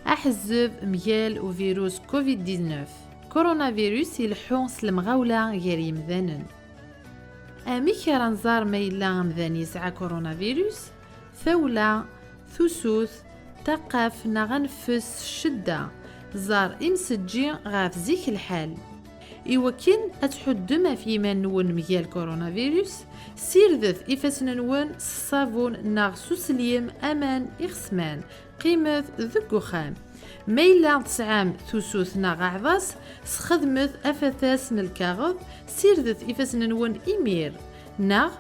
أحزب مجال وفيروس كوفيد 19 كورونا فيروس يلحو سلمغاولا غير يمذانن. أمي كرنزار ميلا مذان يسعى كورونا فيروس ثولة ثسوث تقف نغنفس الشدة زار إمسجي غاف زيك الحال. إوكين أتحد ما في من نون مجال كورونا فيروس سيرذث إفاسنا نون الصابون ناغ سوسليم أمان إغسمان قيمة ذكو خام ميلا تسعام ثوسوث ناغ عضاس سخدمث أفثاس نالكاغض سيرذث إفاسنا نون إمير ناغ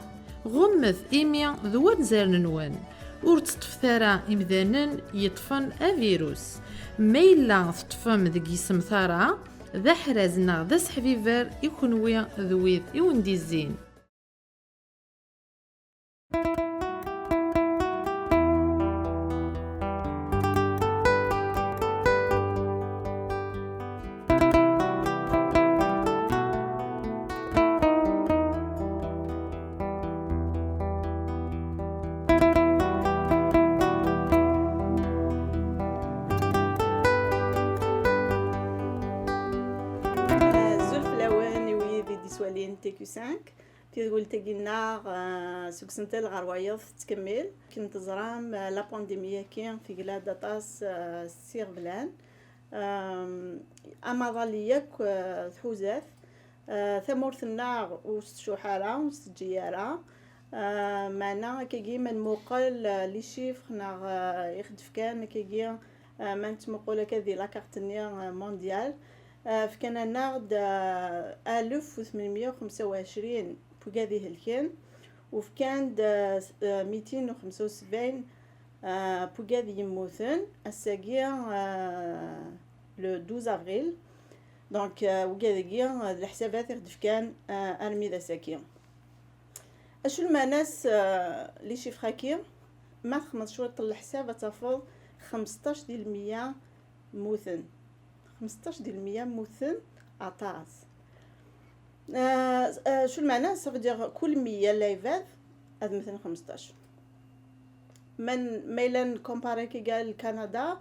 غمث إيميا ذوان زارن نون ورتطفثارا إمذانن يطفن أفيروس ميلا تطفم ذكي سمثارا ذا حرازنا ذا سحفيفر يكونوي ذويذ يوندي الزين. TQ5 تقول تجينا سكسنتل غرويض تكمل كنت زرام لا بانديميا كين في قلادة طاس سيغبلان أما ظليك ثوزاث ثمورث النار وستشوحارا وستجيارا معنا كيجي من موقل لشيف ناغ يخدف كان كيجي من تمقول كذي لاكارتنيا مونديال فكان ناخد 1825 بوغادي هلكان وفكان 275 بوغادي يموثن الساقيا لو 12 افريل دونك وغادي الحسابات يخدف كان ارمي ذا ساكيا اشو المناس لي شيفراكي ما 15 طل الحساب تفضل 15 ديال 100 موثن 15 ديال 100 موثن عطاس شو المعنى صافي كل 100 لايفات هاد مثلا 15 من ميلان كومباري كي قال كندا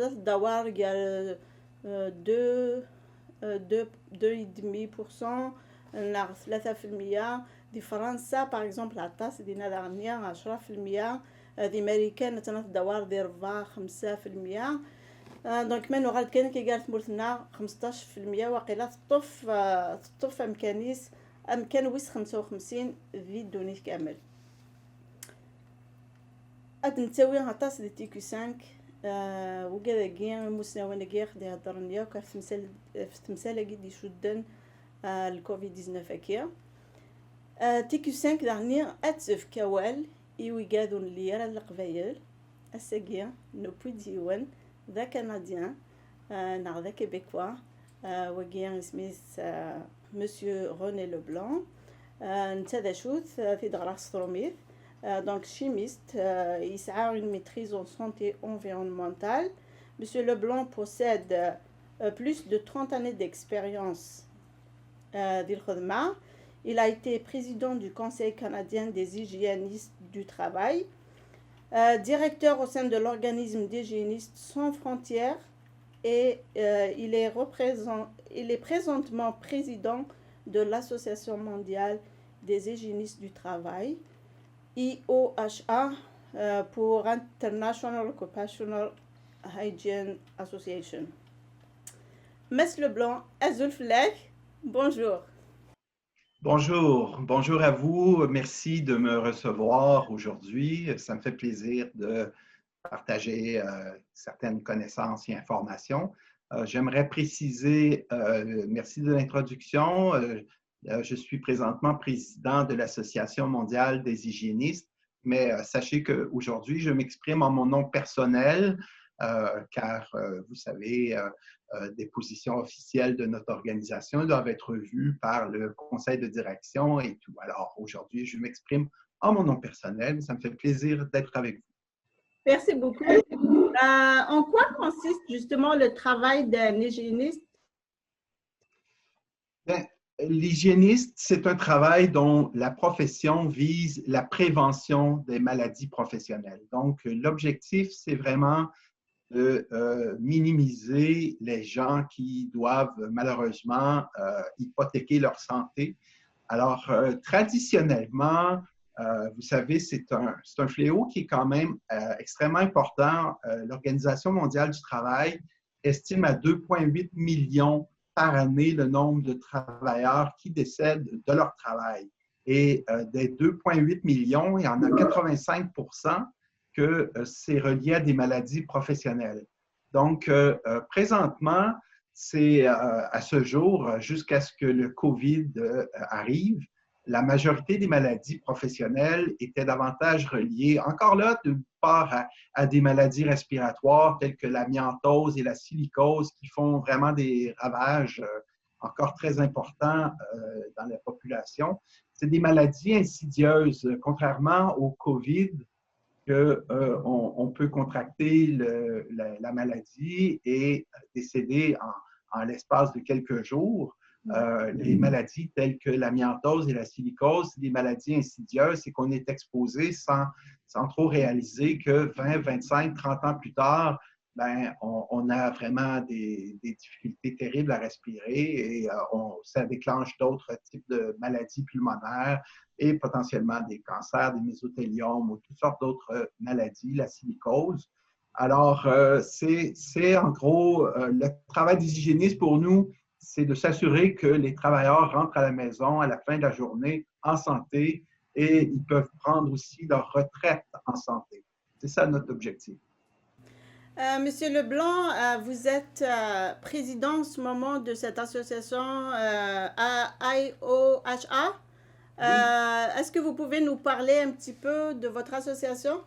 الدوار قال 2.5% ناغ 3% دي فرنسا باغ اكزومبل عطاس دينا داغنيا 10% دي امريكان تنات الدوار دي 4-5%. دونك من وغاد كان كي قالت مورثنا 15% واقيلا تطف امكانيس امكان ويس 55 في دونيت كامل اد نتاوي هطاس دي تيكو 5 وكذا كي مسناونا كي خدي هضرنيا وكا في تمثال كي دي شدن الكوفيد 19 كيا تيكو 5 داني اتسف كوال ايوي قادون لي راه القبايل الساقيه نو بو ديوان ذا كنديان ناغ ذا كيبيكوا وكيان سميث مسيو روني لو بلان نتا ذا شوث في دغراس ستروميث دونك شيميست يسعى une maîtrise en santé environnementale. Monsieur Leblanc possède plus de 30 années d'expérience d'Il-Khadma. Il a été président du Conseil canadien des hygiénistes du travail, directeur au sein de l'organisme d'hygiénistes sans frontières et il est présentement président de l'Association mondiale des hygiénistes du travail, IOHA, pour International Occupational Hygiene Association. Monsieur Leblanc, Azul Flech, bonjour. Bonjour à vous. Merci de me recevoir aujourd'hui. Ça me fait plaisir de partager certaines connaissances et informations. J'aimerais préciser, merci de l'introduction. Je suis présentement président de l'Association mondiale des hygiénistes, mais sachez qu'aujourd'hui, je m'exprime en mon nom personnel, car vous savez, des positions officielles de notre organisation doivent être vues par le conseil de direction et tout. Alors aujourd'hui, je m'exprime en mon nom personnel. Ça me fait plaisir d'être avec vous. Merci beaucoup. En quoi consiste justement le travail d'un hygiéniste? L'hygiéniste, c'est un travail dont la profession vise la prévention des maladies professionnelles. Donc, l'objectif, c'est vraiment de minimiser les gens qui doivent malheureusement hypothéquer leur santé. Alors, traditionnellement, vous savez, c'est un fléau qui est quand même extrêmement important. L'Organisation mondiale du travail estime à 2,8 millions par année le nombre de travailleurs qui décèdent de leur travail. Et des 2,8 millions, il y en a 85 que c'est relié à des maladies professionnelles. Donc, présentement, c'est à ce jour, jusqu'à ce que le COVID arrive, la majorité des maladies professionnelles étaient davantage reliées, encore là, d'une part à des maladies respiratoires telles que l'amiantose et la silicose qui font vraiment des ravages encore très importants dans la population. C'est des maladies insidieuses, contrairement au COVID, qu'on peut contracter la maladie et décéder en l'espace de quelques jours. Les maladies telles que l'amiantose et la silicose, c'est des maladies insidieuses, c'est qu'on est exposé sans trop réaliser que 20, 25, 30 ans plus tard, ben, on a vraiment des difficultés terribles à respirer et ça déclenche d'autres types de maladies pulmonaires et potentiellement des cancers, des mésothéliomes ou toutes sortes d'autres maladies, la silicose. Alors, c'est en gros le travail des hygiénistes pour nous, c'est de s'assurer que les travailleurs rentrent à la maison à la fin de la journée en santé et ils peuvent prendre aussi leur retraite en santé. C'est ça notre objectif. Monsieur Leblanc, vous êtes président en ce moment de cette association IOHA. Oui. Est-ce que vous pouvez nous parler un petit peu de votre association?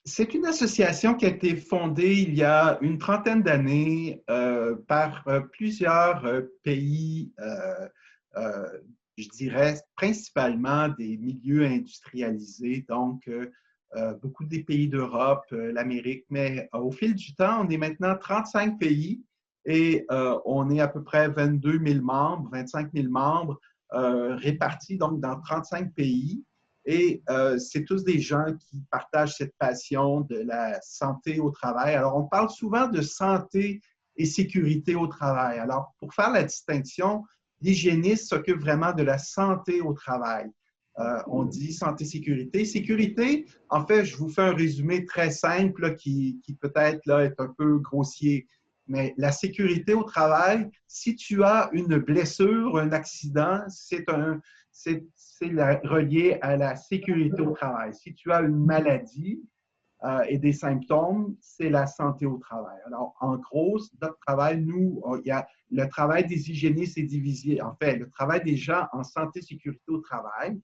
C'est une association qui a été fondée il y a une trentaine d'années par plusieurs pays, je dirais principalement des milieux industrialisés, donc beaucoup des pays d'Europe, l'Amérique, mais au fil du temps, on est maintenant 35 pays et on est à peu près 22 000 membres, 25 000 membres répartis donc dans 35 pays. Et c'est tous des gens qui partagent cette passion de la santé au travail. Alors, on parle souvent de santé et sécurité au travail. Alors, pour faire la distinction, l'hygiéniste s'occupe vraiment de la santé au travail. On dit santé-sécurité. Sécurité, en fait, je vous fais un résumé très simple là, qui peut-être là, est un peu grossier. Mais la sécurité au travail, si tu as une blessure, un accident, c'est relié à la sécurité au travail. Si tu as une maladie et des symptômes, c'est la santé au travail. Alors, en gros, notre travail, nous, il y a le travail des hygiénistes est divisé. En fait, le travail des gens en santé-sécurité au travail,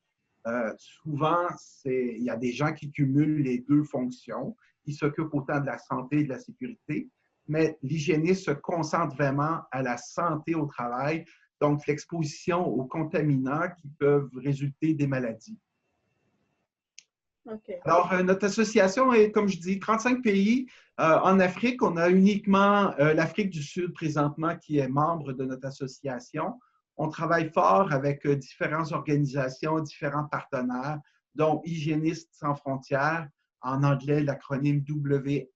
souvent, il y a des gens qui cumulent les deux fonctions. Ils s'occupent autant de la santé et de la sécurité, mais l'hygiéniste se concentre vraiment à la santé au travail, donc l'exposition aux contaminants qui peuvent résulter des maladies. Okay. Alors, notre association est, comme je dis, 35 pays. En Afrique, on a uniquement l'Afrique du Sud présentement qui est membre de notre association. On travaille fort avec différentes organisations, différents partenaires, dont Hygiénistes sans frontières, en anglais l'acronyme WHWB,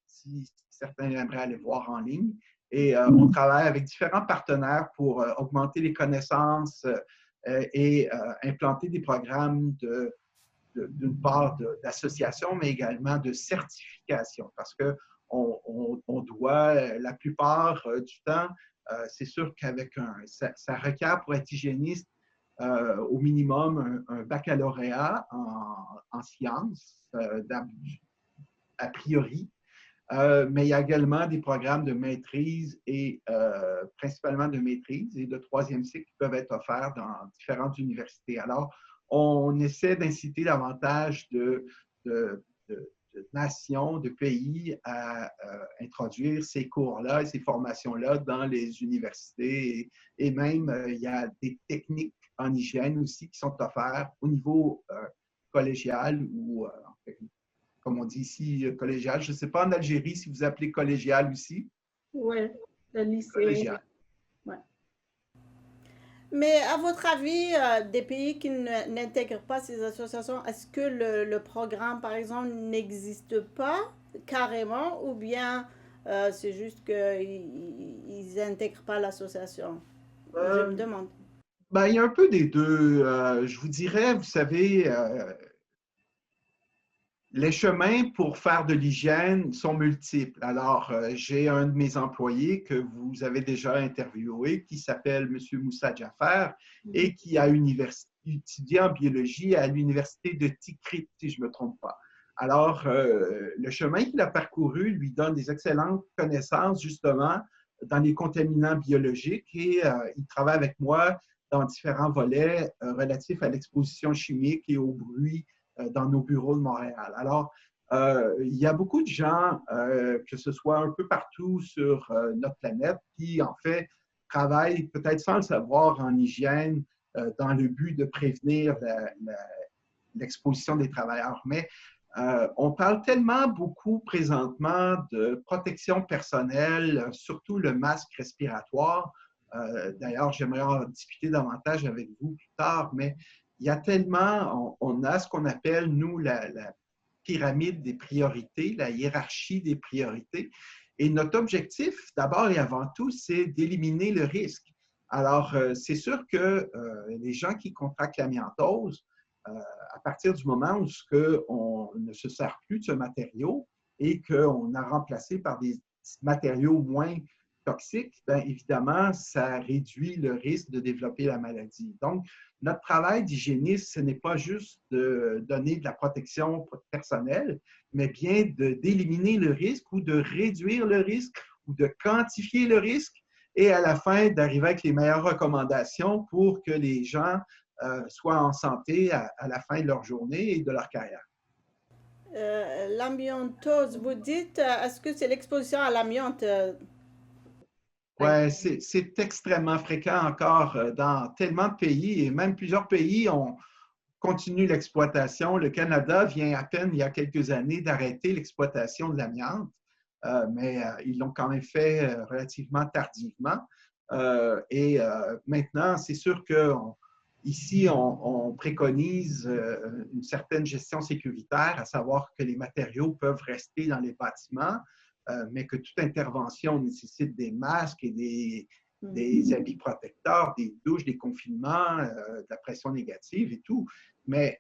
si certains aimeraient aller voir en ligne. Et on travaille avec différents partenaires pour augmenter les connaissances et implanter des programmes d'une part d'association, mais également de certification, parce qu'on doit, la plupart du temps, c'est sûr qu'avec ça requiert pour être hygiéniste au minimum un baccalauréat en sciences, a priori. Mais il y a également des programmes de maîtrise et principalement de maîtrise et de troisième cycle qui peuvent être offerts dans différentes universités. Alors, on essaie d'inciter davantage de nations, de pays à introduire ces cours-là et ces formations-là dans les universités. Et même, il y a des techniques en hygiène aussi qui sont offertes au niveau collégial ou, comme on dit ici, collégial. Je ne sais pas en Algérie si vous appelez collégial aussi. Oui, le lycée. Collégial. Ouais. Mais à votre avis, des pays qui n'intègrent pas ces associations, est-ce que le programme, par exemple, n'existe pas? carrément ou bien c'est juste qu'ils n'intègrent pas l'association? Je me Euh, demande. ben, il y a un peu des deux. Je vous dirais, vous savez, les chemins pour faire de l'hygiène sont multiples. Alors, j'ai un de mes employés que vous avez déjà interviewé qui s'appelle M. Moussa Jaffer et qui a étudié en biologie à l'université de Tikrit, si je ne me trompe pas. Alors, le chemin qu'il a parcouru lui donne des excellentes connaissances justement dans les contaminants biologiques et il travaille avec moi dans différents volets relatifs à l'exposition chimique et au bruit dans nos bureaux de Montréal. Alors, il y a beaucoup de gens, que ce soit un peu partout sur notre planète, qui en fait travaillent peut-être sans le savoir en hygiène dans le but de prévenir l'exposition des travailleurs. Mais on parle tellement beaucoup présentement de protection personnelle, surtout le masque respiratoire. D'ailleurs, j'aimerais en discuter davantage avec vous plus tard, mais il y a tellement, on a ce qu'on appelle, nous, la pyramide des priorités, la hiérarchie des priorités. Et notre objectif, d'abord et avant tout, c'est d'éliminer le risque. Alors, c'est sûr que les gens qui contractent l'amiantose, à partir du moment où on ne se sert plus de ce matériau et qu'on a remplacé par des matériaux moins toxiques, bien évidemment, ça réduit le risque de développer la maladie. Donc, notre travail d'hygiéniste, ce n'est pas juste de donner de la protection personnelle, mais bien d'éliminer le risque ou de réduire le risque ou de quantifier le risque et à la fin d'arriver avec les meilleures recommandations pour que les gens soient en santé à la fin de leur journée et de leur carrière. L'amiantose, vous dites, est-ce que c'est l'exposition à l'amiante? Oui, c'est extrêmement fréquent encore dans tellement de pays et même plusieurs pays ont continue l'exploitation. Le Canada vient à peine, il y a quelques années, d'arrêter l'exploitation de l'amiante, mais ils l'ont quand même fait relativement tardivement. Et maintenant, c'est sûr qu'ici, on préconise une certaine gestion sécuritaire, à savoir que les matériaux peuvent rester dans les bâtiments, mais que toute intervention nécessite des masques et des habits protecteurs, des douches, des confinements, de la pression négative et tout. Mais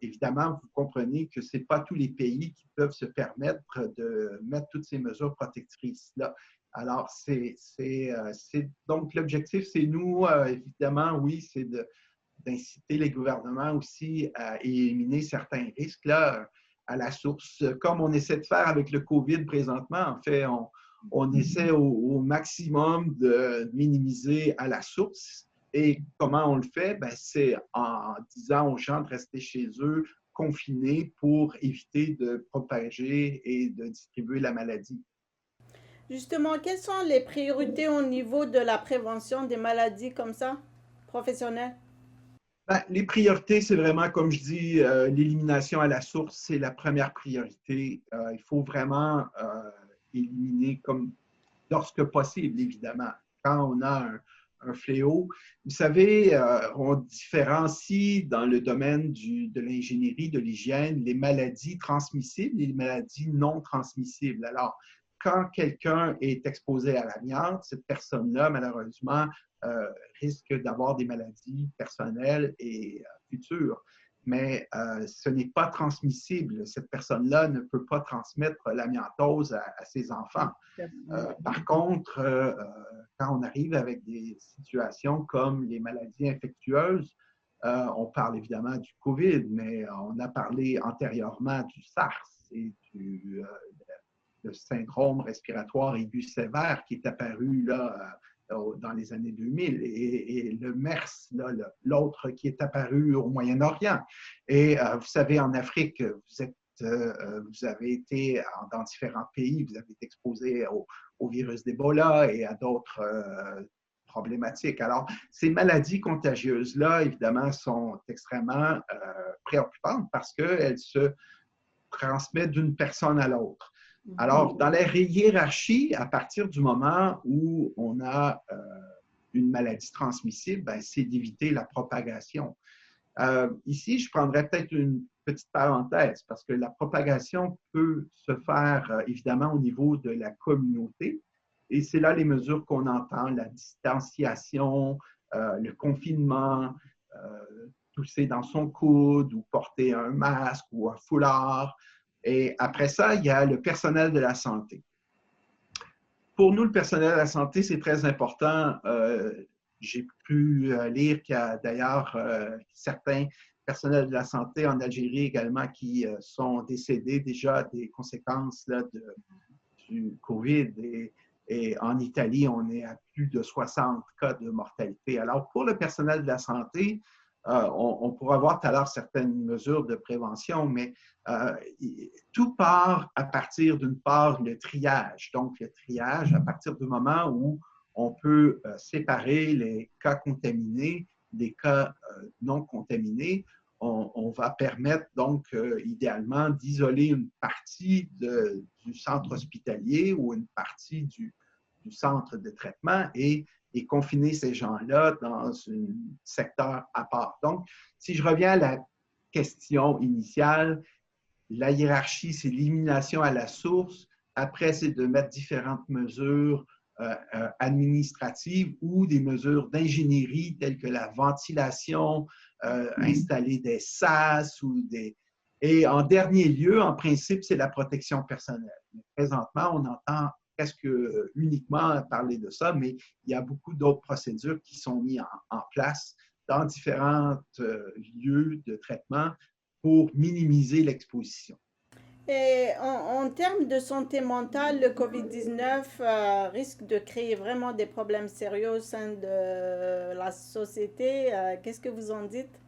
évidemment, vous comprenez que ce n'est pas tous les pays qui peuvent se permettre de mettre toutes ces mesures protectrices-là. Alors, donc l'objectif, c'est nous, évidemment, oui, c'est d'inciter les gouvernements aussi à éliminer certains risques là, à la source, comme on essaie de faire avec le COVID présentement. En fait, on essaie au maximum de minimiser à la source. Et comment on le fait? Ben, c'est en disant aux gens de rester chez eux, confinés, pour éviter de propager et de distribuer la maladie. Justement, quelles sont les priorités au niveau de la prévention des maladies comme ça, professionnelles? Ben, les priorités, c'est vraiment, comme je dis, l'élimination à la source, c'est la première priorité. Il faut vraiment éliminer comme lorsque possible, évidemment. Quand on a un fléau, vous savez, on différencie dans le domaine de l'ingénierie, de l'hygiène, les maladies transmissibles et les maladies non transmissibles. Alors, quand quelqu'un est exposé à l'amiante, cette personne-là, malheureusement, risque d'avoir des maladies personnelles et futures. Mais ce n'est pas transmissible. Cette personne-là ne peut pas transmettre l'amiantose à ses enfants. Par contre, quand on arrive avec des situations comme les maladies infectieuses, on parle évidemment du COVID, mais on a parlé antérieurement du SARS et le syndrome respiratoire aigu sévère qui est apparu là, dans les années 2000, et le MERS, l'autre qui est apparu au Moyen-Orient. Et vous savez, en Afrique, vous avez été dans différents pays, vous avez été exposé au virus d'Ebola et à d'autres problématiques. Alors, ces maladies contagieuses-là, évidemment, sont extrêmement préoccupantes parce qu'elles se transmettent d'une personne à l'autre. Alors, dans la hiérarchie, à partir du moment où on a une maladie transmissible, ben, c'est d'éviter la propagation. Ici, je prendrais peut-être une petite parenthèse, parce que la propagation peut se faire évidemment au niveau de la communauté. Et c'est là les mesures qu'on entend, la distanciation, le confinement, tousser dans son coude ou porter un masque ou un foulard. Et après ça, il y a le personnel de la santé. Pour nous, le personnel de la santé, c'est très important. J'ai pu lire qu'il y a d'ailleurs certains personnels de la santé en Algérie également qui sont décédés déjà des conséquences là, du COVID. Et en Italie, on est à plus de 60 cas de mortalité. Alors, pour le personnel de la santé, on pourra voir tout à l'heure certaines mesures de prévention, mais tout part à partir d'une part le triage. Donc, le triage, à partir du moment où on peut séparer les cas contaminés des cas non contaminés, on va permettre donc idéalement d'isoler une partie du centre hospitalier ou une partie du centre de traitement et confiner ces gens-là dans un secteur à part. Donc, si je reviens à la question initiale, la hiérarchie, c'est l'élimination à la source. Après, c'est de mettre différentes mesures administratives ou des mesures d'ingénierie telles que la ventilation, installer des sas ou des... Et en dernier lieu, en principe, c'est la protection personnelle. Mais présentement, on entend presque uniquement parler de ça, mais il y a beaucoup d'autres procédures qui sont mises en place dans différents lieux de traitement pour minimiser l'exposition. Et en termes de santé mentale, le COVID-19 risque de créer vraiment des problèmes sérieux au sein de la société. Qu'est-ce que vous en dites?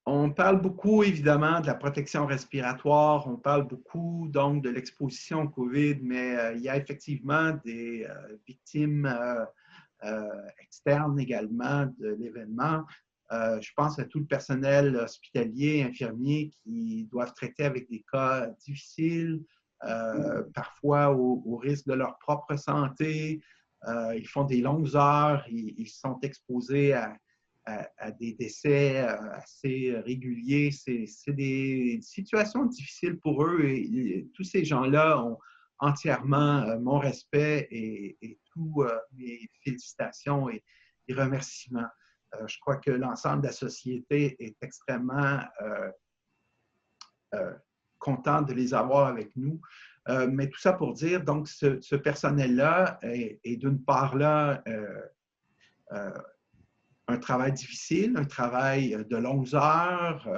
On parle beaucoup, évidemment, de la protection respiratoire. On parle beaucoup, donc, de l'exposition au COVID, mais il y a effectivement des victimes externes également de l'événement. Je pense à tout le personnel hospitalier, infirmier qui doivent traiter avec des cas difficiles, parfois au risque de leur propre santé. Ils font des longues heures, ils sont exposés à des décès assez réguliers. C'est des situations difficiles pour eux et tous ces gens-là ont entièrement mon respect et tous mes félicitations et remerciements. Je crois que l'ensemble de la société est extrêmement content de les avoir avec nous. Mais tout ça pour dire, donc, ce personnel-là est d'une part là un travail difficile, un travail de longues heures,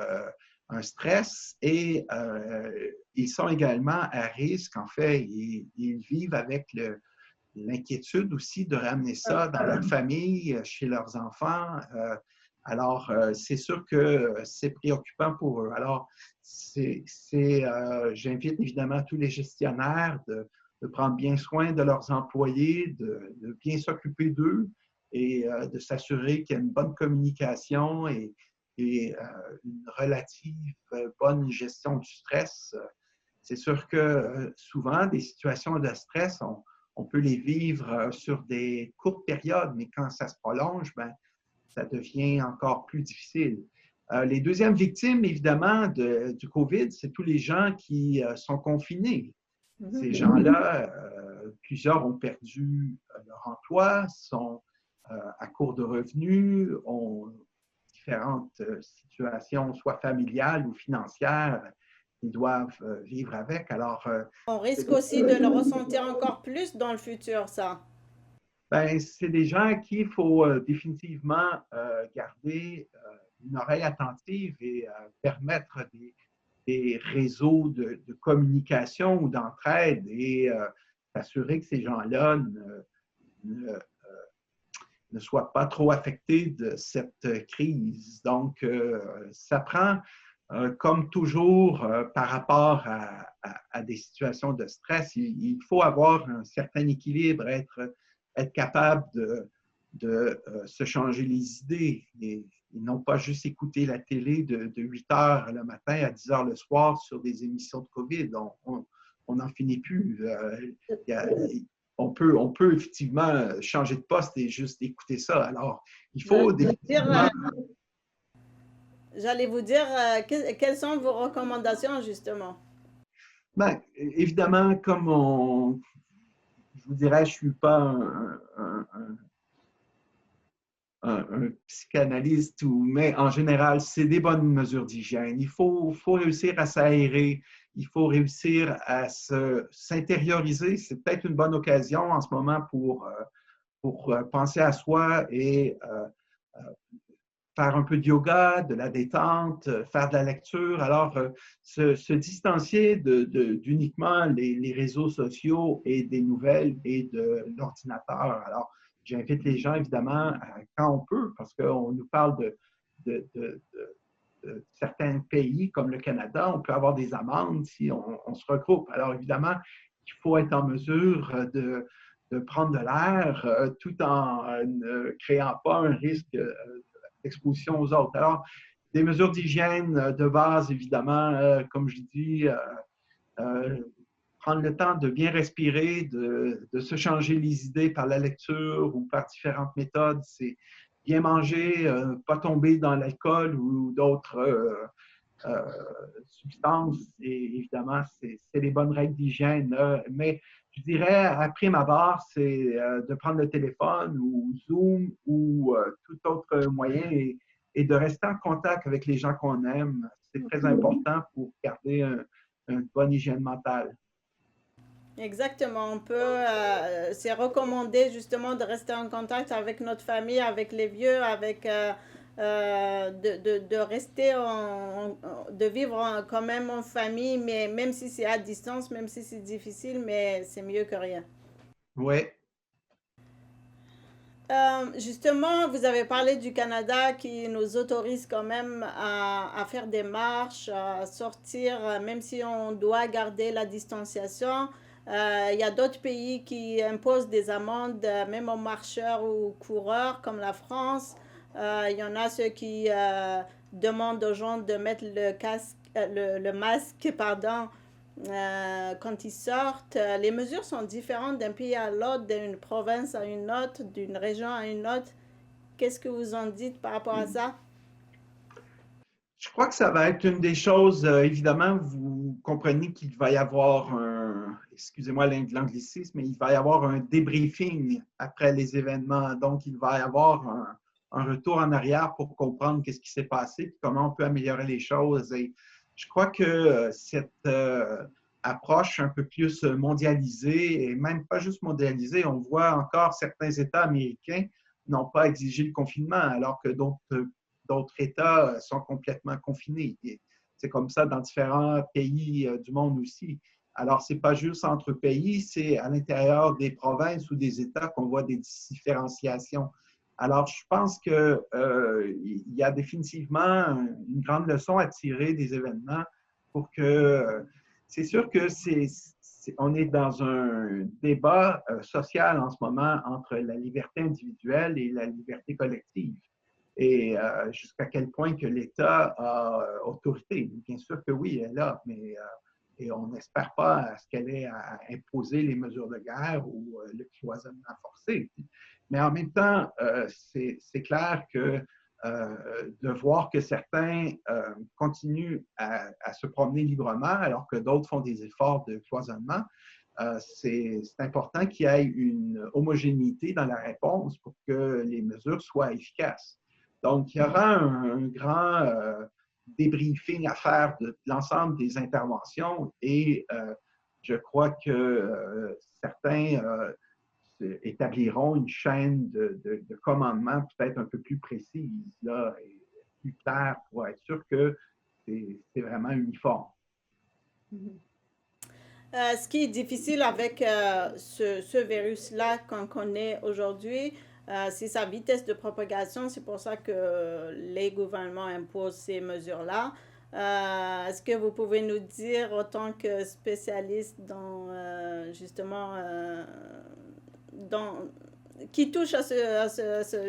un stress, et ils sont également à risque. En fait, ils vivent avec l'inquiétude aussi de ramener ça dans leur famille, chez leurs enfants. Alors, c'est sûr que c'est préoccupant pour eux. Alors, j'invite évidemment tous les gestionnaires de prendre bien soin de leurs employés, de bien s'occuper d'eux et de s'assurer qu'il y a une bonne communication et une relative bonne gestion du stress. C'est sûr que souvent, des situations de stress, on peut les vivre sur des courtes périodes, mais quand ça se prolonge, ben, ça devient encore plus difficile. Les deuxièmes victimes, évidemment, du COVID, c'est tous les gens qui sont confinés. Ces gens-là, plusieurs ont perdu leur emploi, sont à court de revenus, ont différentes situations, soit familiales ou financières, qu'ils doivent vivre avec. Alors, on risque aussi de le ressentir encore plus dans le futur, ça. Ben, c'est des gens à qui il faut définitivement garder une oreille attentive et permettre des réseaux de communication ou d'entraide et s'assurer que ces gens-là ne soient pas trop affectés de cette crise. Donc, ça prend, comme toujours, par rapport à des situations de stress, il faut avoir un certain équilibre, être capable de se changer les idées et non pas juste écouter la télé de 8 heures le matin à 10 heures le soir sur des émissions de COVID. On n'en finit plus. On peut effectivement changer de poste et juste écouter ça. Alors, il faut définitivement... J'allais vous dire, quelles sont vos recommandations, justement? Ben, évidemment, je vous dirais, je ne suis pas un psychanalyste, mais en général, c'est des bonnes mesures d'hygiène. Il faut réussir à s'aérer, il faut réussir à s'intérioriser. C'est peut-être une bonne occasion en ce moment pour penser à soi et faire un peu de yoga, de la détente, faire de la lecture. Alors, se distancier d'uniquement les réseaux sociaux et des nouvelles et de l'ordinateur. Alors, j'invite les gens, évidemment, quand on peut, parce qu'on nous parle de certains pays comme le Canada, on peut avoir des amendes si on se regroupe. Alors, évidemment, il faut être en mesure de prendre de l'air tout en ne créant pas un risque d'exposition aux autres. Alors, des mesures d'hygiène de base, évidemment, comme je dis, prendre le temps de bien respirer, de se changer les idées par la lecture ou par différentes méthodes. C'est bien manger, pas tomber dans l'alcool ou d'autres substances. Et évidemment, c'est les bonnes règles d'hygiène. Mais je dirais, à prime abord, c'est de prendre le téléphone ou Zoom ou tout autre moyen et de rester en contact avec les gens qu'on aime. C'est très important pour garder une bonne hygiène mentale. Exactement, c'est recommandé justement de rester en contact avec notre famille, avec les vieux, de rester de vivre quand même en famille, mais même si c'est à distance, même si c'est difficile, mais c'est mieux que rien. Oui. Justement, vous avez parlé du Canada qui nous autorise quand même à faire des marches, à sortir, même si on doit garder la distanciation. Il y a d'autres pays qui imposent des amendes, même aux marcheurs ou coureurs, comme la France. Il y en a ceux qui demandent aux gens de mettre le masque, pardon, quand ils sortent. Les mesures sont différentes d'un pays à l'autre, d'une province à une autre, d'une région à une autre. Qu'est-ce que vous en dites par rapport à ça? Je crois que ça va être une des choses, évidemment, vous comprenez qu'il va y avoir excusez-moi l'anglicisme, mais il va y avoir un débriefing après les événements. Donc, il va y avoir un retour en arrière pour comprendre qu'est-ce qui s'est passé et comment on peut améliorer les choses. Et je crois que cette approche un peu plus mondialisée, et même pas juste mondialisée, on voit encore certains États américains n'ont pas exigé le confinement, alors que d'autres États sont complètement confinés. C'est comme ça dans différents pays du monde aussi. Alors, ce n'est pas juste entre pays, c'est à l'intérieur des provinces ou des États qu'on voit des différenciations. Alors, je pense qu'il y a définitivement une grande leçon à tirer des événements pour que c'est sûr que on est dans un débat social en ce moment entre la liberté individuelle et la liberté collective et jusqu'à quel point que l'État a autorité. Bien sûr que oui, elle est là, mais et on n'espère pas à ce qu'elle ait à imposer les mesures de guerre ou le cloisonnement forcé. Mais en même temps, c'est clair que de voir que certains continuent à se promener librement alors que d'autres font des efforts de cloisonnement, c'est important qu'il y ait une homogénéité dans la réponse pour que les mesures soient efficaces. Donc, il y aura un grand débriefing à faire de l'ensemble des interventions et je crois que certains établiront une chaîne de commandement peut-être un peu plus précise là, et plus claire pour être sûr que c'est vraiment uniforme. Ce qui est difficile avec ce virus-là qu'on connaît aujourd'hui, c'est sa vitesse de propagation. C'est pour ça que les gouvernements imposent ces mesures-là. Est-ce que vous pouvez nous dire, autant que spécialiste dans justement dans, qui touche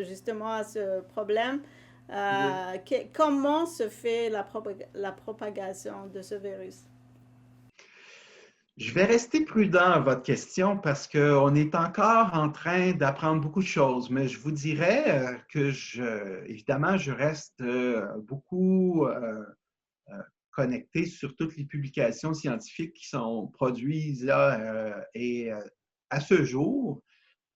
justement à ce problème, Oui. comment se fait la propagation de ce virus? Je vais rester prudent à votre question parce qu'on est encore en train d'apprendre beaucoup de choses, mais je vous dirais évidemment, je reste beaucoup connecté sur toutes les publications scientifiques qui sont produites là, à ce jour.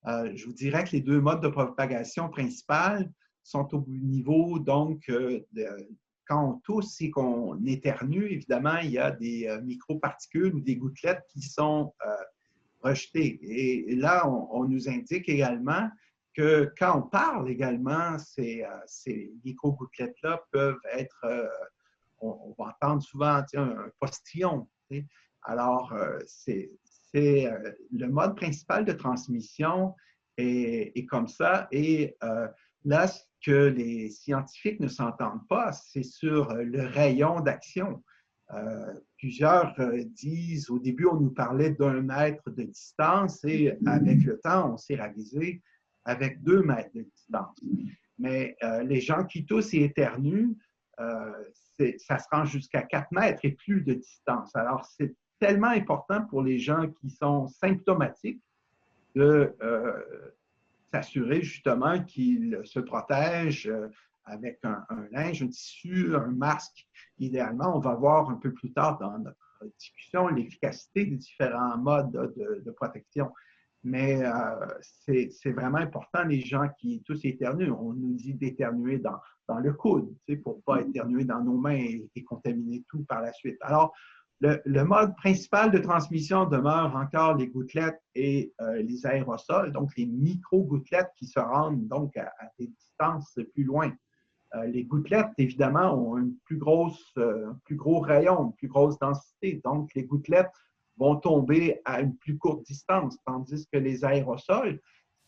Je vous dirais que les deux modes de propagation principales sont au niveau, donc, quand on tousse et qu'on éternue, évidemment, il y a des microparticules ou des gouttelettes qui sont rejetées. Et là, on nous indique également que quand on parle également, ces micro-gouttelettes-là peuvent être, on va entendre souvent un postillon. Alors, le mode principal de transmission est comme ça. Et là, ce que les scientifiques ne s'entendent pas, c'est sur le rayon d'action. Plusieurs disent, au début, on nous parlait d'1 mètre de distance et avec le temps, on s'est ravisé avec 2 mètres de distance. Mais les gens qui toussent et éternuent, ça se rend jusqu'à 4 mètres et plus de distance. Alors, c'est tellement important pour les gens qui sont symptomatiques de s'assurer justement qu'ils se protègent avec un linge, un tissu, un masque. Idéalement, on va voir un peu plus tard dans notre discussion l'efficacité des différents modes de protection. Mais c'est vraiment important, les gens qui tous éternuent. On nous dit d'éternuer dans le coude, pour ne pas éternuer dans nos mains et contaminer tout par la suite. Alors, le mode principal de transmission demeure encore les gouttelettes et les aérosols, donc les micro-gouttelettes qui se rendent donc à des distances plus loin. Les gouttelettes, évidemment, ont un plus gros rayon, une plus grosse densité. Donc, les gouttelettes vont tomber à une plus courte distance, tandis que les aérosols,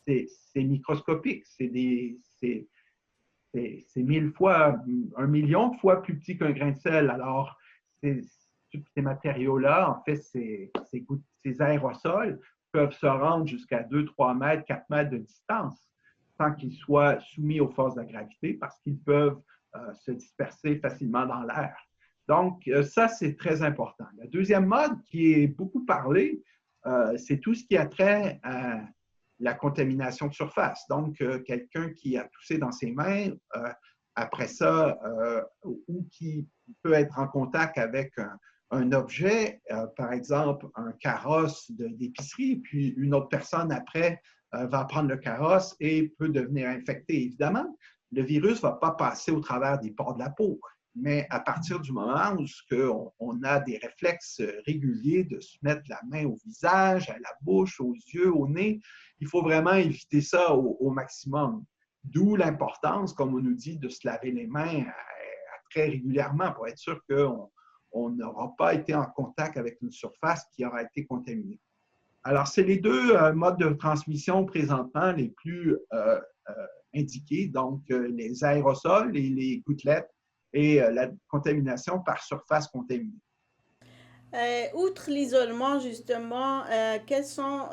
c'est microscopique. C'est 1000 fois, 1 million de fois plus petit qu'un grain de sel. Alors, ces matériaux-là, en fait, ces aérosols peuvent se rendre jusqu'à 2, 3 mètres, 4 mètres de distance sans qu'ils soient soumis aux forces de la gravité parce qu'ils peuvent se disperser facilement dans l'air. Donc, ça, c'est très important. Le deuxième mode qui est beaucoup parlé, c'est tout ce qui a trait à la contamination de surface. Donc, quelqu'un qui a toussé dans ses mains, après ça, ou qui peut être en contact avec un objet, par exemple un carrosse d'épicerie, puis une autre personne après va prendre le carrosse et peut devenir infecté. Évidemment, le virus ne va pas passer au travers des pores de la peau, mais à partir du moment où on a des réflexes réguliers de se mettre la main au visage, à la bouche, aux yeux, au nez, il faut vraiment éviter ça au maximum. D'où l'importance, comme on nous dit, de se laver les mains très régulièrement pour être sûr qu'on n'aura pas été en contact avec une surface qui aura été contaminée. Alors, c'est les deux modes de transmission présentement les plus indiqués, donc les aérosols et les gouttelettes et la contamination par surface contaminée. Outre l'isolement, justement, quelles sont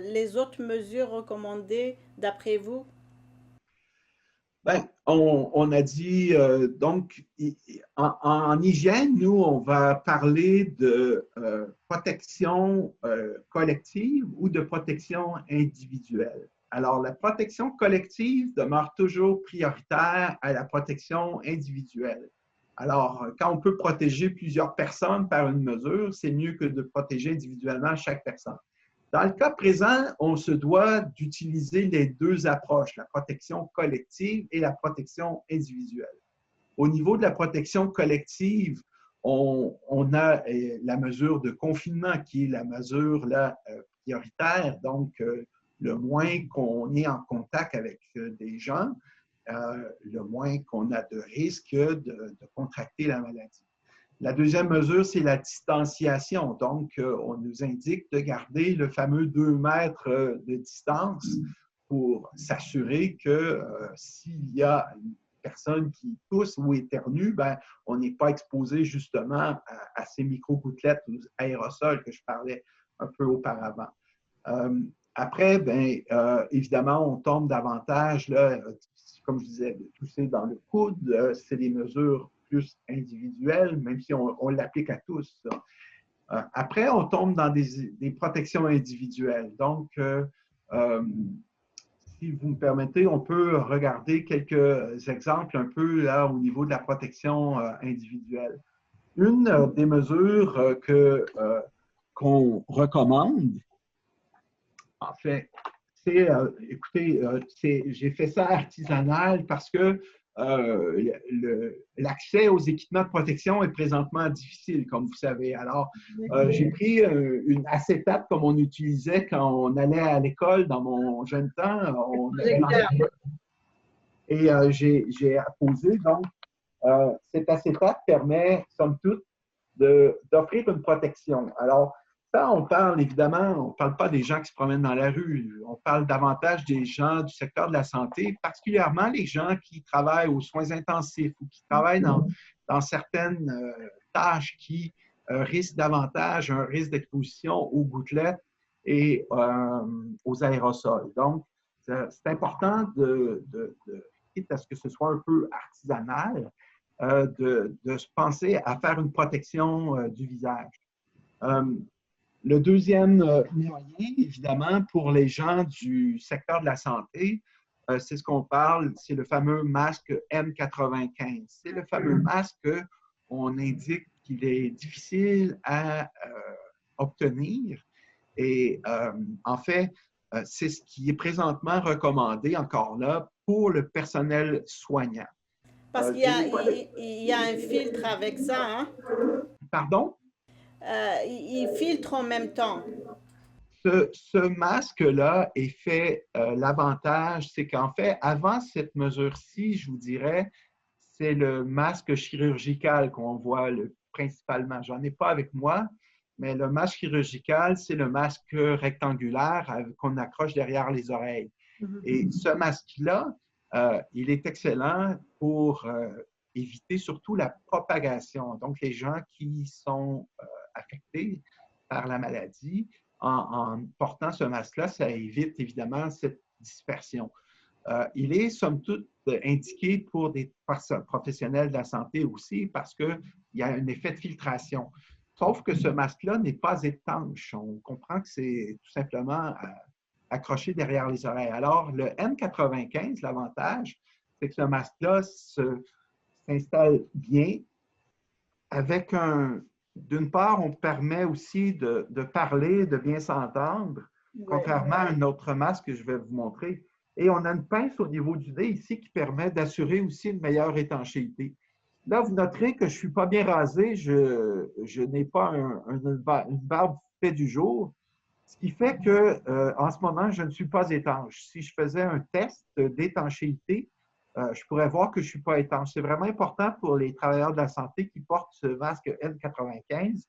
les autres mesures recommandées d'après vous? Bien, on a dit, donc, en hygiène, nous, on va parler de protection collective ou de protection individuelle. Alors, la protection collective demeure toujours prioritaire à la protection individuelle. Alors, quand on peut protéger plusieurs personnes par une mesure, c'est mieux que de protéger individuellement chaque personne. Dans le cas présent, on se doit d'utiliser les deux approches, la protection collective et la protection individuelle. Au niveau de la protection collective, on a la mesure de confinement qui est la mesure là, prioritaire, donc le moins qu'on est en contact avec des gens, le moins qu'on a de risque de contracter la maladie. La deuxième mesure, c'est la distanciation. Donc, on nous indique de garder le fameux 2 mètres de distance pour s'assurer que s'il y a une personne qui tousse ou éternue, ben, on n'est pas exposé justement à ces micro-gouttelettes ou aérosols que je parlais un peu auparavant. Après, ben, évidemment, on tombe davantage, là, comme je disais, de tousser dans le coude, c'est des mesures plus individuelles, même si on l'applique à tous. Ça. Après, on tombe dans des protections individuelles. Donc, si vous me permettez, on peut regarder quelques exemples un peu là au niveau de la protection individuelle. Une des mesures qu'on recommande, en fait, c'est, écoutez, j'ai fait ça artisanal parce que l'accès aux équipements de protection est présentement difficile, comme vous savez. Alors, j'ai pris une acétate comme on utilisait quand on allait à l'école dans mon jeune temps. Et j'ai apposé, donc, cet acétate permet, somme toute, d'offrir une protection. Alors, ça, on parle évidemment, on ne parle pas des gens qui se promènent dans la rue, on parle davantage des gens du secteur de la santé, particulièrement les gens qui travaillent aux soins intensifs ou qui travaillent dans certaines tâches qui risquent davantage un risque d'exposition aux gouttelettes et aux aérosols. Donc, c'est important quitte à ce que ce soit un peu artisanal, de se penser à faire une protection du visage. Le deuxième moyen, évidemment, pour les gens du secteur de la santé, c'est ce qu'on parle, c'est le fameux masque N95. C'est le fameux masque qu'on indique qu'il est difficile à obtenir. Et en fait, c'est ce qui est présentement recommandé encore là pour le personnel soignant. Parce qu'il y a un filtre avec ça, hein? Pardon? Il filtre en même temps. Ce masque-là est fait, l'avantage, c'est qu'en fait, avant cette mesure-ci, je vous dirais, c'est le masque chirurgical qu'on voit principalement. J'en ai pas avec moi, mais le masque chirurgical, c'est le masque rectangulaire qu'on accroche derrière les oreilles. Et ce masque-là, il est excellent pour éviter surtout la propagation. Donc, les gens qui sont affectés par la maladie, en portant ce masque-là, ça évite évidemment cette dispersion. Il est, somme toute, indiqué pour des professionnels de la santé aussi parce qu'il y a un effet de filtration. Sauf que ce masque-là n'est pas étanche. On comprend que c'est tout simplement accroché derrière les oreilles. Alors, le N95, l'avantage, c'est que ce masque-là s'installe bien avec d'une part, on permet aussi de parler, de bien s'entendre, contrairement à un autre masque que je vais vous montrer. Et on a une pince au niveau du nez ici qui permet d'assurer aussi une meilleure étanchéité. Là, vous noterez que je ne suis pas bien rasé, je n'ai pas une barbe faite du jour, ce qui fait que en ce moment, je ne suis pas étanche. Si je faisais un test d'étanchéité, je pourrais voir que je ne suis pas étanche. C'est vraiment important pour les travailleurs de la santé qui portent ce masque N95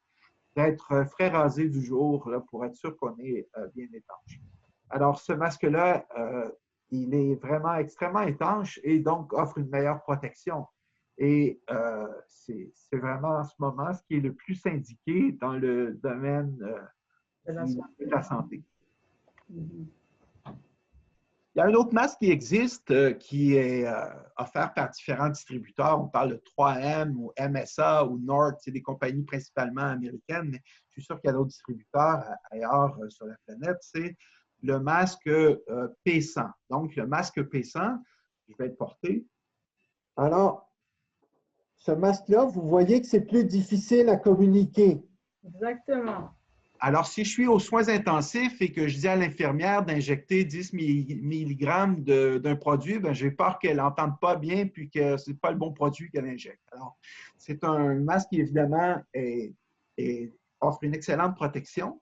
d'être frais rasé du jour là, pour être sûr qu'on est bien étanche. Alors, ce masque-là, il est vraiment extrêmement étanche et donc offre une meilleure protection. Et c'est vraiment en ce moment ce qui est le plus indiqué dans le domaine de la santé. Il y a un autre masque qui existe, qui est offert par différents distributeurs. On parle de 3M ou MSA ou Nord, c'est des compagnies principalement américaines, mais je suis sûr qu'il y a d'autres distributeurs ailleurs sur la planète. C'est le masque P100. Donc, le masque P100, je vais le porter. Alors, ce masque-là, vous voyez que c'est plus difficile à communiquer. Exactement. Alors, si je suis aux soins intensifs et que je dis à l'infirmière d'injecter 10 mg d'un produit, ben, j'ai peur qu'elle n'entende pas bien puis que ce n'est pas le bon produit qu'elle injecte. Alors, c'est un masque qui, évidemment, offre une excellente protection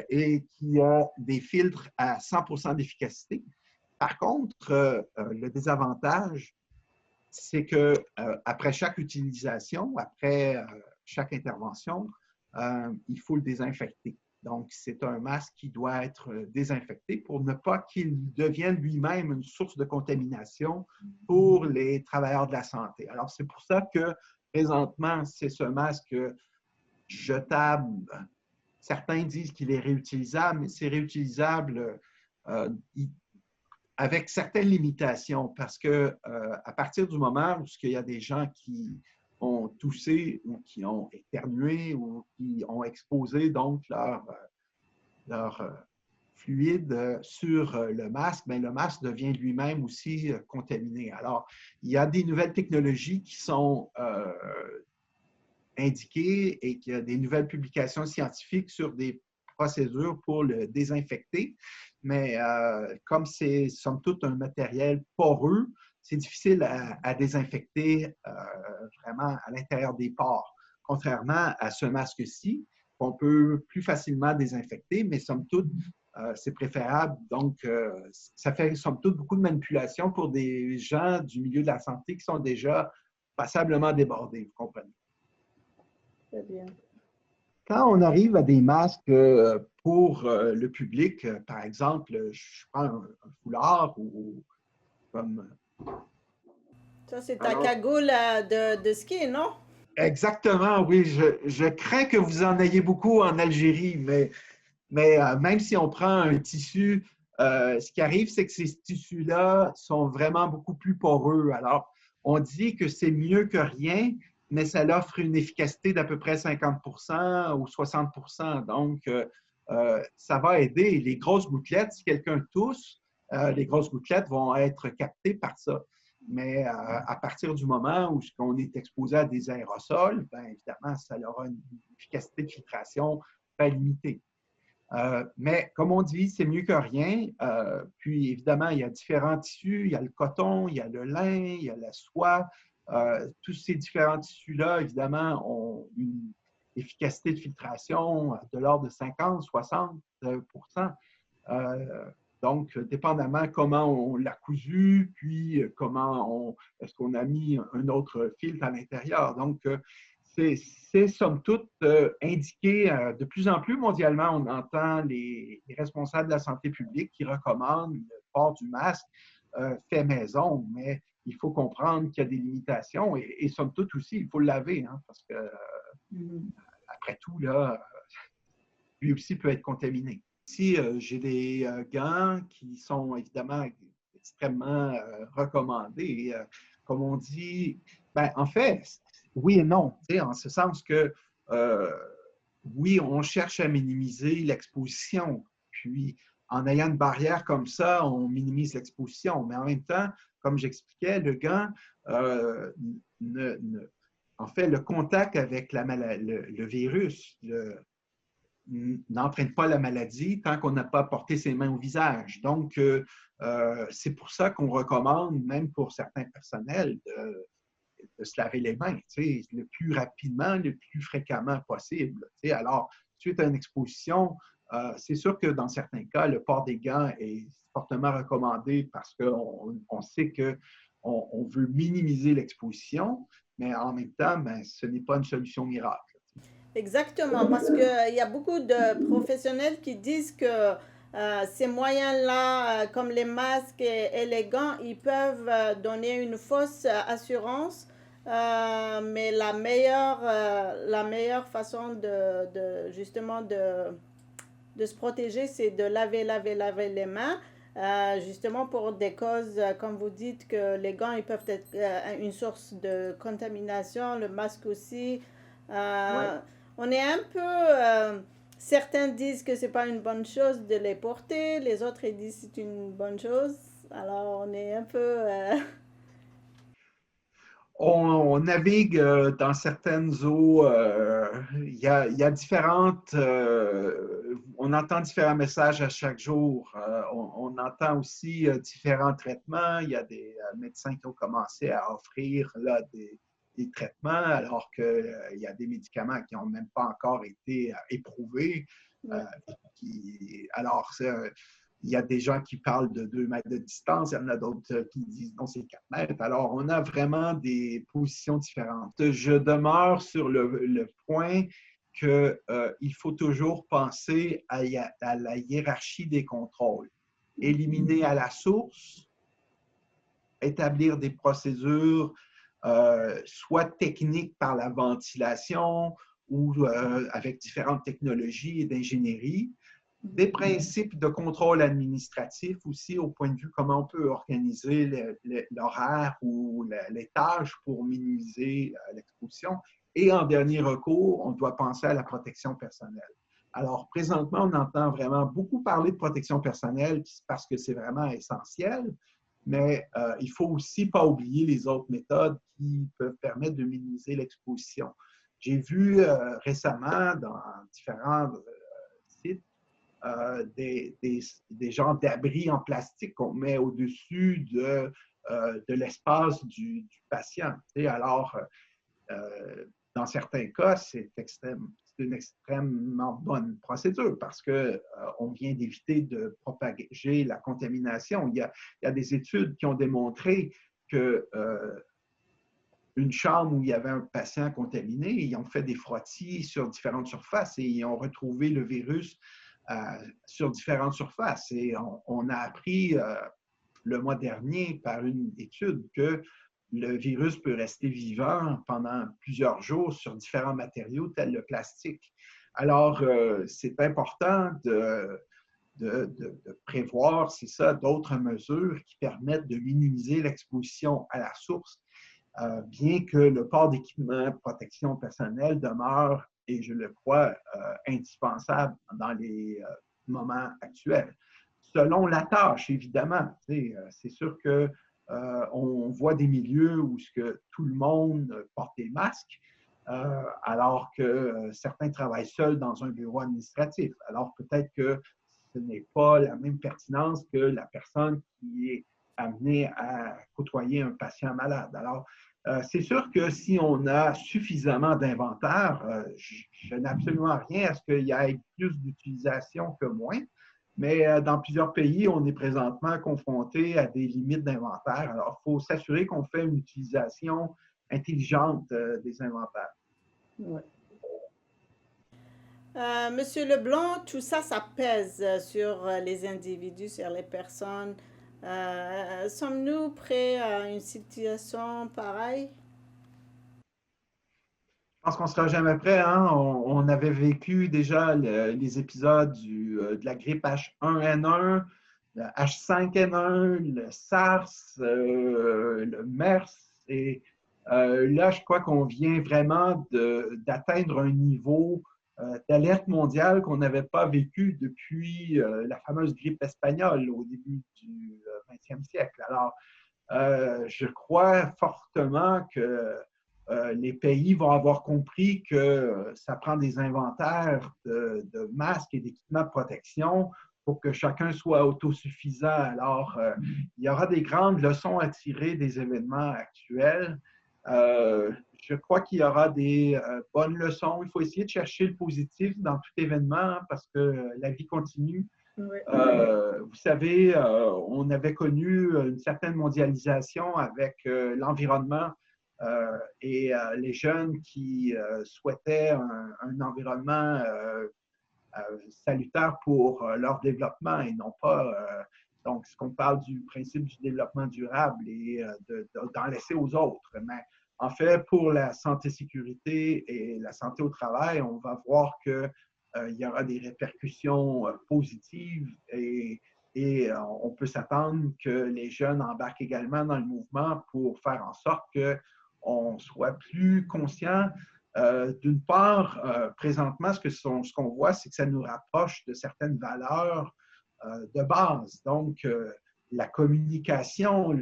et qui a des filtres à 100% d'efficacité. Par contre, le désavantage, c'est qu'après chaque utilisation, après chaque intervention, il faut le désinfecter. Donc, c'est un masque qui doit être désinfecté pour ne pas qu'il devienne lui-même une source de contamination pour les travailleurs de la santé. Alors, c'est pour ça que présentement, c'est ce masque jetable. Certains disent qu'il est réutilisable, mais c'est réutilisable avec certaines limitations parce que à partir du moment où il y a des gens qui ont toussé ou qui ont éternué ou qui ont exposé donc leur fluide sur le masque, bien, le masque devient lui-même aussi contaminé. Alors, il y a des nouvelles technologies qui sont indiquées et qu'il y a des nouvelles publications scientifiques sur des procédures pour le désinfecter, mais comme c'est somme toute un matériel poreux, c'est difficile à désinfecter vraiment à l'intérieur des pores, contrairement à ce masque-ci, qu'on peut plus facilement désinfecter, mais somme toute, c'est préférable. Donc, ça fait somme toute beaucoup de manipulations pour des gens du milieu de la santé qui sont déjà passablement débordés, vous comprenez. Très bien. Quand on arrive à des masques pour le public, par exemple, je prends un foulard ou comme... Ça, c'est ta cagoule de ski, non? Exactement, oui. Je crains que vous en ayez beaucoup en Algérie, mais même si on prend un tissu, ce qui arrive, c'est que ces tissus-là sont vraiment beaucoup plus poreux. Alors, on dit que c'est mieux que rien, mais ça offre une efficacité d'à peu près 50% ou 60%. Donc, ça va aider. Les grosses gouttelettes, si quelqu'un tousse, les grosses gouttelettes vont être captées par ça. Mais à partir du moment où on est exposé à des aérosols, bien évidemment, ça aura une efficacité de filtration très limitée. Mais comme on dit, c'est mieux que rien. Puis évidemment, il y a différents tissus. Il y a le coton, il y a le lin, il y a la soie. Tous ces différents tissus-là, évidemment, ont une efficacité de filtration de l'ordre de 50-60%. Donc, dépendamment comment on l'a cousu, puis est-ce qu'on a mis un autre filtre à l'intérieur. Donc, c'est somme toute indiqué de plus en plus mondialement. On entend les responsables de la santé publique qui recommandent le port du masque fait maison, mais il faut comprendre qu'il y a des limitations et somme toute aussi, il faut le laver, hein, parce que après tout, là, lui aussi peut être contaminé. Ici, j'ai des gants qui sont évidemment extrêmement recommandés. Comme on dit, ben, en fait, oui et non, en ce sens que oui, on cherche à minimiser l'exposition. Puis, en ayant une barrière comme ça, on minimise l'exposition. Mais en même temps, comme j'expliquais, le gant, en fait, le contact avec le virus, n'entraîne pas la maladie tant qu'on n'a pas porté ses mains au visage. Donc, c'est pour ça qu'on recommande, même pour certains personnels, de se laver les mains le plus rapidement, le plus fréquemment possible. Alors, suite à une exposition, c'est sûr que dans certains cas, le port des gants est fortement recommandé parce qu'on sait qu'on veut minimiser l'exposition, mais en même temps, ben, ce n'est pas une solution miracle. Exactement, parce qu'il y a beaucoup de professionnels qui disent que ces moyens-là, comme les masques et les gants, ils peuvent donner une fausse assurance, mais la meilleure façon justement de se protéger, c'est de laver les mains. Justement pour des causes, comme vous dites, que les gants ils peuvent être une source de contamination, le masque aussi. Ouais. On est un peu... certains disent que c'est pas une bonne chose de les porter, les autres ils disent que c'est une bonne chose. Alors on est un peu... On navigue dans certaines eaux. Il y a différentes. On entend différents messages à chaque jour. On entend aussi différents traitements. Il y a des médecins qui ont commencé à offrir là, des traitements alors qu'il y a des médicaments qui n'ont même pas encore été éprouvés. Alors, il y a des gens qui parlent de 2 mètres de distance, il y en a d'autres qui disent non, c'est 4 mètres. Alors, on a vraiment des positions différentes. Je demeure sur le point qu'il faut toujours penser à la hiérarchie des contrôles. Éliminer à la source, établir des procédures soit techniques par la ventilation ou avec différentes technologies et d'ingénierie, des principes de contrôle administratif aussi au point de vue comment on peut organiser l'horaire ou les tâches pour minimiser l'exposition. Et en dernier recours, on doit penser à la protection personnelle. Alors, présentement, on entend vraiment beaucoup parler de protection personnelle parce que c'est vraiment essentiel, mais il ne faut aussi pas oublier les autres méthodes qui peuvent permettre de minimiser l'exposition. J'ai vu récemment dans différents sites des genres d'abris en plastique qu'on met au-dessus de l'espace du patient. Alors, dans certains cas, c'est une extrêmement bonne procédure parce qu'on vient d'éviter de propager la contamination. Il y a des études qui ont démontré que une chambre où il y avait un patient contaminé, ils ont fait des frottis sur différentes surfaces et ils ont retrouvé le virus sur différentes surfaces. Et on a appris le mois dernier par une étude que le virus peut rester vivant pendant plusieurs jours sur différents matériaux tels le plastique. Alors, c'est important de prévoir, c'est ça, d'autres mesures qui permettent de minimiser l'exposition à la source, bien que le port d'équipement de protection personnelle demeure, et je le crois, indispensable dans les moments actuels. Selon la tâche, évidemment. C'est sûr que on voit des milieux où tout le monde porte des masques, alors que certains travaillent seuls dans un bureau administratif. Alors peut-être que ce n'est pas la même pertinence que la personne qui est amenée à côtoyer un patient malade. Alors, c'est sûr que si on a suffisamment d'inventaire, je n'ai absolument rien à ce qu'il y ait plus d'utilisation que moins. Mais dans plusieurs pays, on est présentement confronté à des limites d'inventaire. Alors, il faut s'assurer qu'on fait une utilisation intelligente des inventaires. Ouais. Monsieur Leblanc, tout ça, ça pèse sur les individus, sur les personnes. Sommes-nous prêts à une situation pareille? Je pense qu'on ne sera jamais prêt. Hein? On avait vécu déjà les épisodes de la grippe H1N1, le H5N1, le SARS, le MERS. Et là, je crois qu'on vient vraiment d'atteindre un niveau d'alerte mondiale qu'on n'avait pas vécu depuis la fameuse grippe espagnole au début du XXe siècle. Alors, je crois fortement que les pays vont avoir compris que ça prend des inventaires de masques et d'équipements de protection pour que chacun soit autosuffisant. Alors, il y aura des grandes leçons à tirer des événements actuels. Je crois qu'il y aura des bonnes leçons. Il faut essayer de chercher le positif dans tout événement hein, parce que la vie continue. Oui. Vous savez, on avait connu une certaine mondialisation avec l'environnement et les jeunes qui souhaitaient un environnement salutaire pour leur développement et non pas, donc, ce qu'on parle du principe du développement durable et d'en laisser aux autres. Mais en fait, pour la santé-sécurité et la santé au travail, on va voir que il y aura des répercussions positives et on peut s'attendre que les jeunes embarquent également dans le mouvement pour faire en sorte qu'on soit plus conscient. D'une part, présentement, ce qu'on voit, c'est que ça nous rapproche de certaines valeurs de base. Donc, la communication,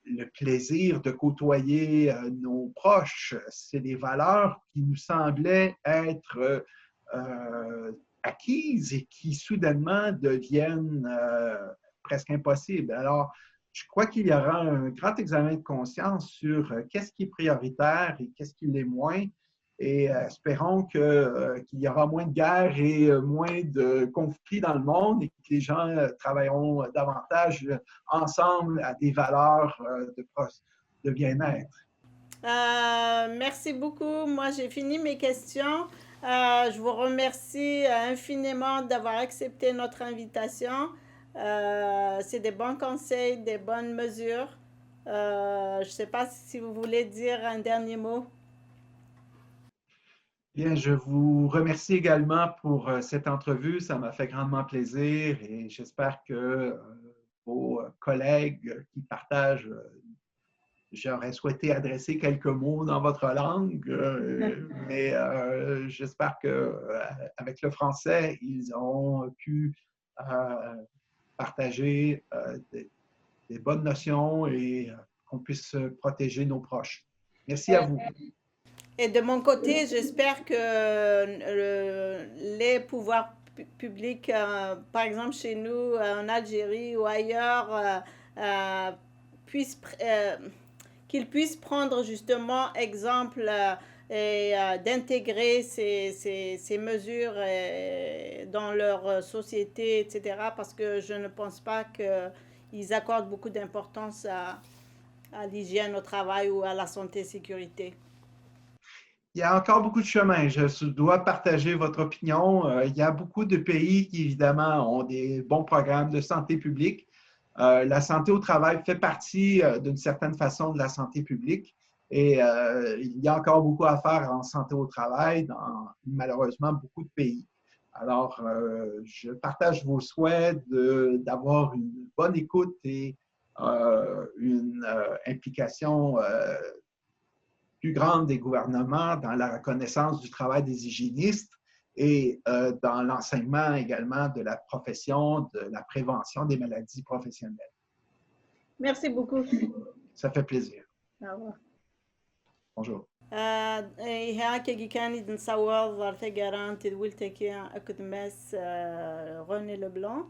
le plaisir de côtoyer nos proches, c'est des valeurs qui nous semblaient être acquises et qui soudainement deviennent presque impossibles. Alors, je crois qu'il y aura un grand examen de conscience sur qu'est-ce qui est prioritaire et qu'est-ce qui l'est moins. Et espérons qu'il y aura moins de guerres et moins de conflits dans le monde et que les gens travailleront davantage ensemble à des valeurs de bien-être. Merci beaucoup. Moi, j'ai fini mes questions. Je vous remercie infiniment d'avoir accepté notre invitation. C'est des bons conseils, des bonnes mesures. Je ne sais pas si vous voulez dire un dernier mot. Bien, je vous remercie également pour cette entrevue. Ça m'a fait grandement plaisir et j'espère que vos collègues qui partagent, j'aurais souhaité adresser quelques mots dans votre langue, mais j'espère qu'avec le français, ils ont pu partager des bonnes notions et qu'on puisse protéger nos proches. Merci à vous. Et de mon côté, j'espère que les pouvoirs publics, par exemple chez nous, en Algérie ou ailleurs, puissent, qu'ils puissent prendre justement exemple et d'intégrer ces mesures dans leur société, etc. Parce que je ne pense pas qu'ils accordent beaucoup d'importance à l'hygiène au travail ou à la santé et sécurité. Il y a encore beaucoup de chemin. Je dois partager votre opinion. Il y a beaucoup de pays qui, évidemment, ont des bons programmes de santé publique. La santé au travail fait partie, d'une certaine façon, de la santé publique. Et il y a encore beaucoup à faire en santé au travail dans, malheureusement, beaucoup de pays. Alors, je partage vos souhaits d'avoir une bonne écoute et une implication plus grande des gouvernements dans la reconnaissance du travail des hygiénistes et dans l'enseignement également de la profession, de la prévention des maladies professionnelles. Merci beaucoup. Ça fait plaisir. Au revoir. Bonjour. هاكي كانت نصور ظرفة جارانتي دولتكي أكد ماس روني لبلان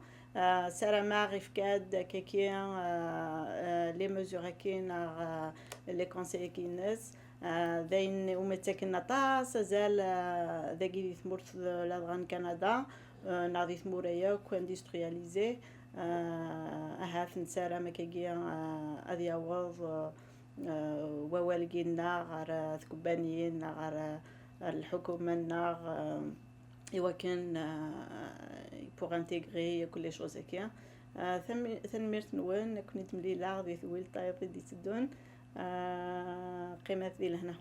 سارة معرف كاد كيكي لي مزور كين لي كونسيي كينس ذين ومتسكن نطاس زال ذاكي ثمورت لادغان كندا ناضي ثموريا كواندسترياليزي أهاف نسارة مكيكي أذي أوض ووالقينا غير ثكبانيين غير الحكومة إوا كان pour intégrer كل شوز هكا ثنميرت نوان كنت مليلة غادي ثويل طايب دي تدون قيمة ذي لهنا